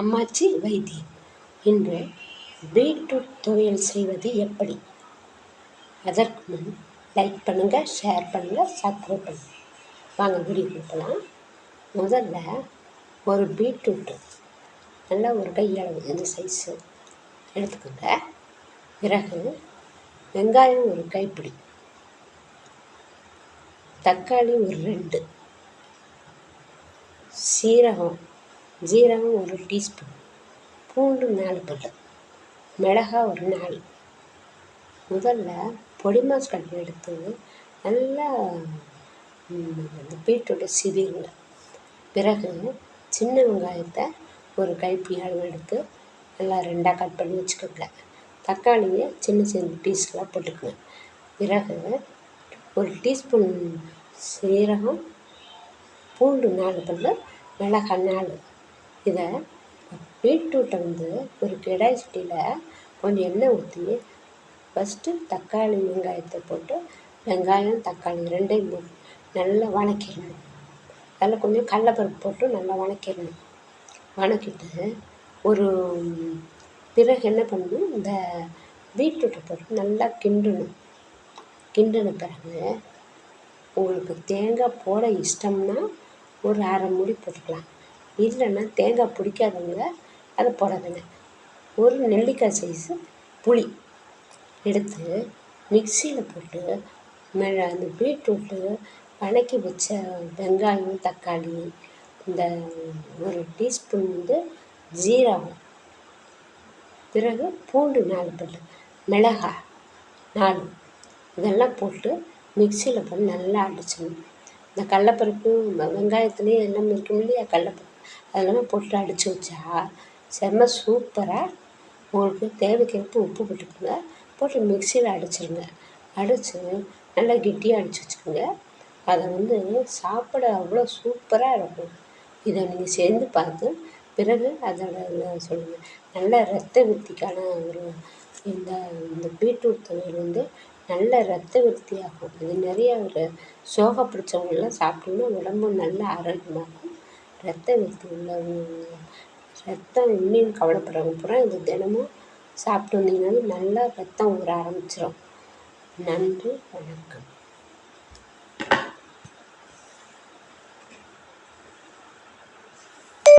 அம்மாச்சி வைத்தியம். இன்று பீட்ரூட் துவையல் செய்வது எப்படி? அதற்கு முன் லைக் பண்ணுங்கள், ஷேர் பண்ணுங்கள், சப்ஸ்கிரைப் பண்ணுங்கள். வாங்க வீடியோ கொடுக்கலாம். முதல்ல ஒரு பீட்ரூட்டு நல்லா ஒரு கையளவு இந்த சைஸு எடுத்துக்கோங்க. பிறகு வெங்காயம் ஒரு கைப்பிடி, தக்காளி ஒரு 2, ஜீரகம் ஒரு டீஸ்பூன், பூண்டு 4 பல்லு, மிளகாய் ஒரு 4. முதல்ல பொடி மாஸ்கட்டை எடுத்து நல்லா இந்த பீட்ரூட்டை சிவிருங்க. பிறகு சின்ன வெங்காயத்தை ஒரு கைப்பிடி அளவு எடுத்து நல்லா 2ஆக கட் பண்ணி வச்சுக்கோங்க. தக்காளியை சின்ன சின்ன பீஸ்களாக போட்டுக்கோங்க. பிறகு ஒரு டீஸ்பூன் சீரகம், பூண்டு 4 பல்லு, மிளகாய் 4. இதை பீட்ரூட்டை ஒரு கடாய் சட்டியில் கொஞ்சம் எண்ணெய் ஊற்றி ஃபஸ்ட்டு தக்காளி வெங்காயத்தை போட்டு வெங்காயம் தக்காளி 2ஐயும் போட்டு நல்லா வதக்கிடணும். அதில் கொஞ்சம் கடலப்பருப்பு போட்டு நல்லா வதக்கிடணும். வதக்கிட்டு பிறகு என்ன பண்ணணும், இந்த பீட்ரூட்டை போட்டு நல்லா கிண்டணும். கிண்டின பிறகு உங்களுக்கு தேங்காய் போட இஷ்டம்னா ஒரு அரை மூடி போட்டுக்கலாம். இல்லைன்னா தேங்காய் பிடிக்காதவங்க அதை போட வேணாம். ஒரு நெல்லிக்காய் சைஸு புளி எடுத்து மிக்சியில் போட்டு அந்த பீட்ரூட்டு வதக்கி வச்ச வெங்காயம் தக்காளி, இந்த ஒரு டீஸ்பூன் ஜீரகம், பிறகு பூண்டு 4 பல்லு, மிளகாய் 4, இதெல்லாம் போட்டு மிக்சியில் போட்டு நல்லா அடிச்சிடணும். இந்த கடலப்பருப்பு வெங்காயத்துலேயும் எல்லாம் இருக்கும் இல்லையா, கடலப்பருப்பு அதெல்லாம் போட்டு அடித்து வச்சா செம்ம சூப்பராக. உங்களுக்கு தேவைக்கேற்ப உப்பு போட்டுக்கோங்க. போட்டு மிக்சியில் அடிச்சிருங்க. அடித்து நல்லா கெட்டியாக அடித்து வச்சுக்கோங்க. அதை சாப்பிட அவ்வளோ சூப்பராக இருக்கும். இதை நீங்கள் சேர்ந்து பார்த்து பிறகு அதோட சொல்லுங்கள். நல்ல இரத்த விருத்திக்கான இந்த பீட்ரூட் துவையல் நல்ல இரத்த விருத்தியாகும். இது நிறைய சோகை பிடிச்சவங்கெல்லாம் சாப்பிட்டோம்னா உடம்பு நல்ல ஆரோக்கியமாக இருக்கும். இரத்த விருத்தி உள்ளவங்க, ரத்தம் இல்லைன்னு கவலைப்படுறவங்க பூரா இது தினமும் சாப்பிட்டு வந்தீங்கன்னா நல்லா ரத்தம் ஊற ஆரம்பிச்சிடும். நன்றி, வணக்கம்.